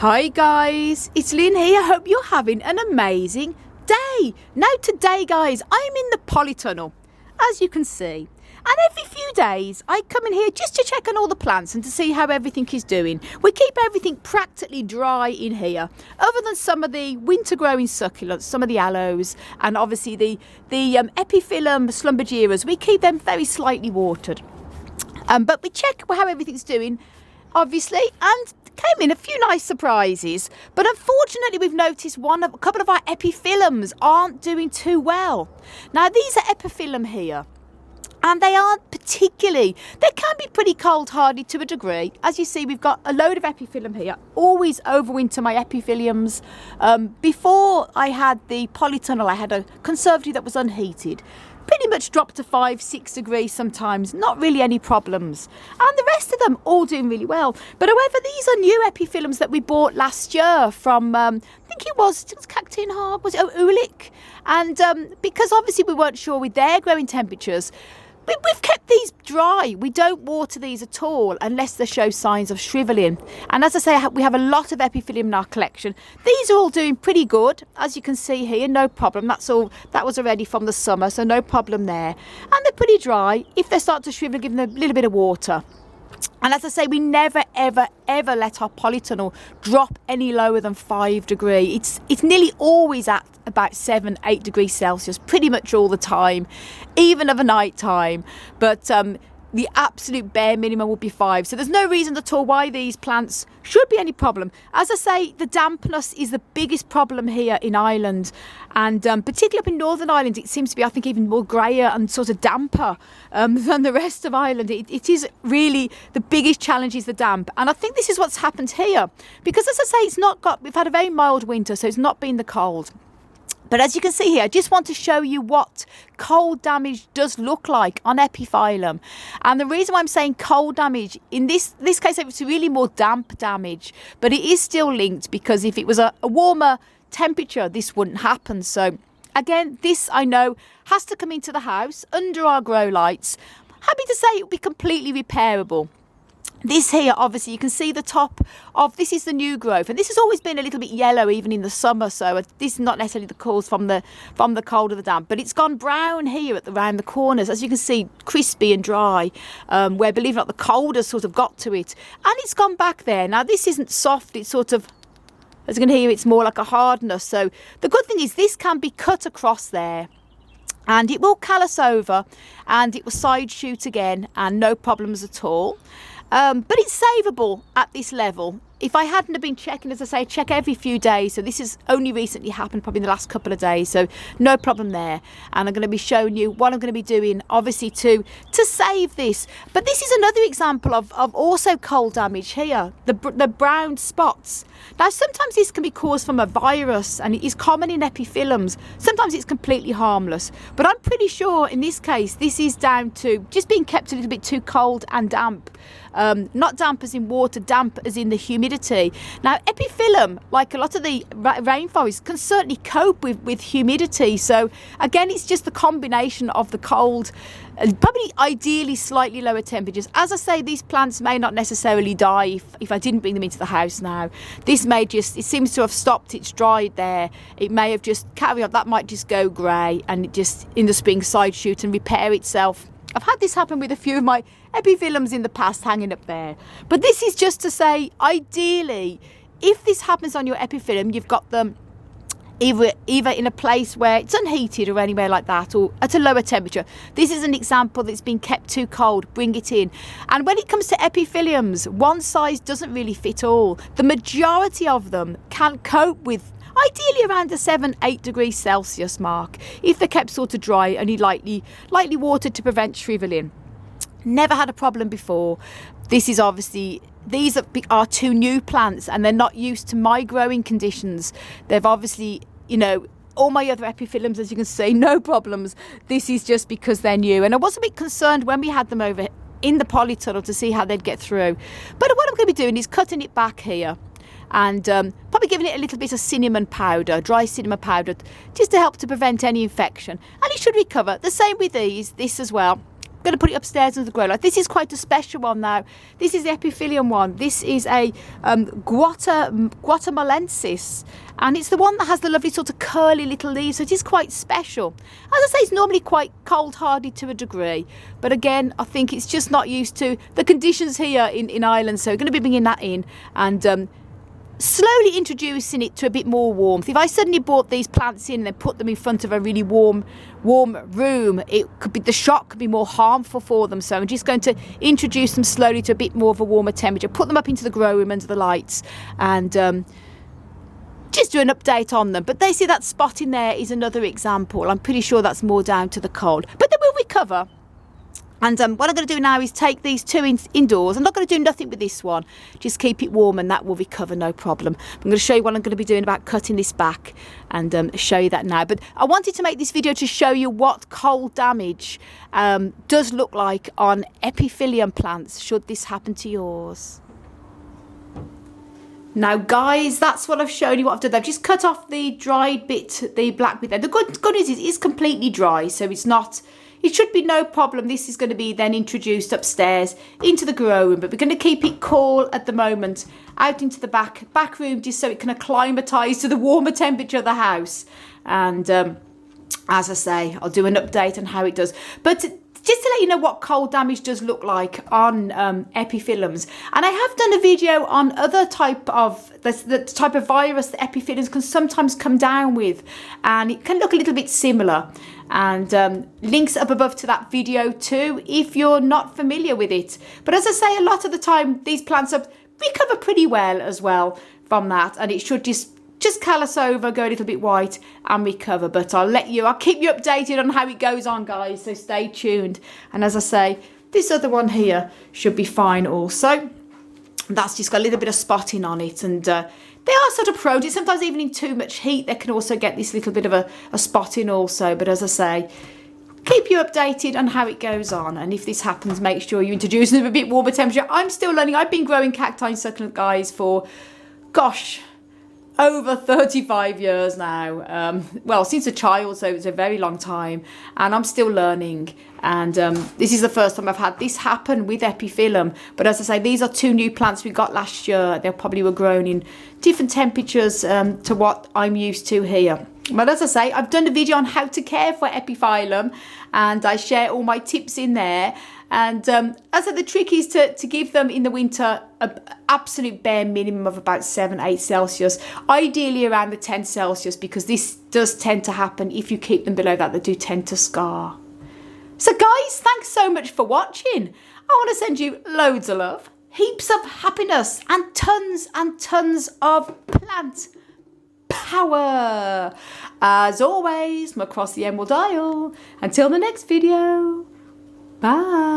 Hi guys, it's Lynn here. Hope you're having an amazing day. Now today guys, I'm in the polytunnel, as you can see. And every few days I come in here just to check on all the plants and to see how everything is doing. We keep everything practically dry in here, other than some of the winter growing succulents, some of the aloes, and obviously the Epiphyllum schlumbergeras. We keep them very slightly watered. But we check how everything's doing, obviously, and came in a few nice surprises. But unfortunately, we've noticed a couple of our epiphyllums aren't doing too well. Now, these are epiphyllum here, and they aren't particularly, they can be pretty cold hardy to a degree. As you see, we've got a load of epiphyllum here. Always overwinter my epiphyllums. Before I had the polytunnel, I had a conservatory that was unheated. Pretty much dropped to 5-6 degrees sometimes, not really any problems. And the rest of them all doing really well. But however, these are new epiphyllums that we bought last year from, I think it was Cacti and Harb, was it Ulick? And because obviously we weren't sure with their growing temperatures, we've kept these dry. We don't water these at all unless they show signs of shrivelling. And as I say, we have a lot of epiphyllum in our collection. These are all doing pretty good, as you can see here, no problem. That was already from the summer, so no problem there. And they're pretty dry. If they start to shrivel, give them a little bit of water. And as I say, we never, ever, ever let our polytunnel drop any lower than 5 degrees. It's nearly always at about 7-8 degrees Celsius, pretty much all the time, even of a night time. But the absolute bare minimum would be 5. So there's no reason at all why these plants should be any problem. As I say, the dampness is the biggest problem here in Ireland, and particularly up in Northern Ireland, it seems to be, I think, even more greyer and sort of damper than the rest of Ireland. It is really the biggest challenge is the damp, and I think this is what's happened here, because as I say, we've had a very mild winter, so it's not been the cold. But as you can see here, I just want to show you what cold damage does look like on epiphyllum. And the reason why I'm saying cold damage, in this case, it's really more damp damage. But it is still linked, because if it was a warmer temperature, this wouldn't happen. So again, this I know has to come into the house under our grow lights. Happy to say it will be completely repairable. This here, obviously, you can see the top of, this is the new growth, and this has always been a little bit yellow even in the summer, so this is not necessarily the cause from the cold or the damp, but it's gone brown here around the corners, as you can see, crispy and dry, where, believe it or not, the cold has sort of got to it, and it's gone back there. Now, this isn't soft, it's sort of, as you can hear, it's more like a hardness, so the good thing is this can be cut across there, and it will callus over, and it will side shoot again, and no problems at all. But it's savable at this level. If I hadn't have been checking, as I say, check every few days. So this has only recently happened, probably in the last couple of days. So no problem there. And I'm going to be showing you what I'm going to be doing, obviously, to save this. But this is another example of also cold damage here. The brown spots. Now, sometimes this can be caused from a virus, and it is common in epiphyllums. Sometimes it's completely harmless. But I'm pretty sure in this case, this is down to just being kept a little bit too cold and damp. Not damp as in water, damp as in the humidity. Now, epiphyllum, like a lot of the rainforests, can certainly cope with humidity. So again, it's just the combination of the cold, probably ideally slightly lower temperatures. As I say, these plants may not necessarily die if I didn't bring them into the house now. This may just, it seems to have stopped, it's dried there. It may have just carried on, that might just go grey, and it just in the spring side shoot and repair itself. I've had this happen with a few of my epiphyllums in the past hanging up there. But this is just to say, ideally, if this happens on your epiphyllum, you've got them either in a place where it's unheated or anywhere like that, or at a lower temperature. This is an example that's been kept too cold, bring it in. And when it comes to epiphyllums, one size doesn't really fit all. The majority of them can cope with ideally around the 7-8 degrees Celsius mark, if they're kept sort of dry, only lightly watered to prevent shrivelling. Never had a problem before. This is obviously, these are two new plants, and they're not used to my growing conditions. They've obviously, you know, all my other epiphyllums, as you can see, no problems. This is just because they're new. And I was a bit concerned when we had them over in the polytunnel to see how they'd get through. But what I'm going to be doing is cutting it back here, and probably giving it a little bit of cinnamon powder, dry cinnamon powder, just to help to prevent any infection, and it should recover. The same with this as well. going to put it upstairs under the grow light. This is quite a special one now. This is the epiphyllum one. This is a guatemalensis, and it's the one that has the lovely sort of curly little leaves, so it is quite special. As I say, it's normally quite cold-hardy to a degree, but again, I think it's just not used to the conditions here in Ireland, so we're going to be bringing that in and slowly introducing it to a bit more warmth. If I suddenly brought these plants in and then put them in front of a really warm room, the shock could be more harmful for them. So I'm just going to introduce them slowly to a bit more of a warmer temperature, put them up into the grow room under the lights, and just do an update on them. But they see that spot in there is another example. I'm pretty sure that's more down to the cold, but they will recover. And what I'm going to do now is take these two indoors. I'm not going to do nothing with this one, just keep it warm and that will recover, no problem. I'm going to show you what I'm going to be doing about cutting this back and show you that now. But I wanted to make this video to show you what cold damage does look like on epiphyllum plants should this happen to yours. Now guys, that's what I've shown you what I've done. I've just cut off the dried bit, the black bit there. The good news is it's completely dry, so it should be no problem. This is going to be then introduced upstairs into the grow room, but we're going to keep it cool at the moment out into the back room just so it can acclimatise to the warmer temperature of the house. And as I say, I'll do an update on how it does. But just to let you know what cold damage does look like on epiphyllums. And I have done a video on other type of, the type of virus that epiphyllums can sometimes come down with. And it can look a little bit similar. And links up above to that video too, if you're not familiar with it. But as I say, a lot of the time, these plants recover pretty well as well from that. And it should just callus over, go a little bit white and recover. But I'll keep you updated on how it goes on, guys, so stay tuned. And as I say, this other one here should be fine also. That's just got a little bit of spotting on it, and they are sort of prone to it. Sometimes even in too much heat they can also get this little bit of a spotting also. But as I say, keep you updated on how it goes on, and if this happens, make sure you introduce them a bit warmer temperature. I'm still learning. I've been growing cacti and succulent, guys, for gosh, over 35 years now. Well, since a child, so it's a very long time, and I'm still learning. And this is the first time I've had this happen with epiphyllum. But as I say, these are two new plants we got last year. They probably were grown in different temperatures to what I'm used to here. But as I say, I've done a video on how to care for epiphyllum, and I share all my tips in there. And as I said, the trick is to give them in the winter an absolute bare minimum of about 7-8 Celsius, ideally around the 10 Celsius, because this does tend to happen. If you keep them below that, they do tend to scar. So guys, thanks so much for watching. I want to send you loads of love, heaps of happiness, and tons of plant power. As always, from across the Emerald Isle. Until the next video. Bye.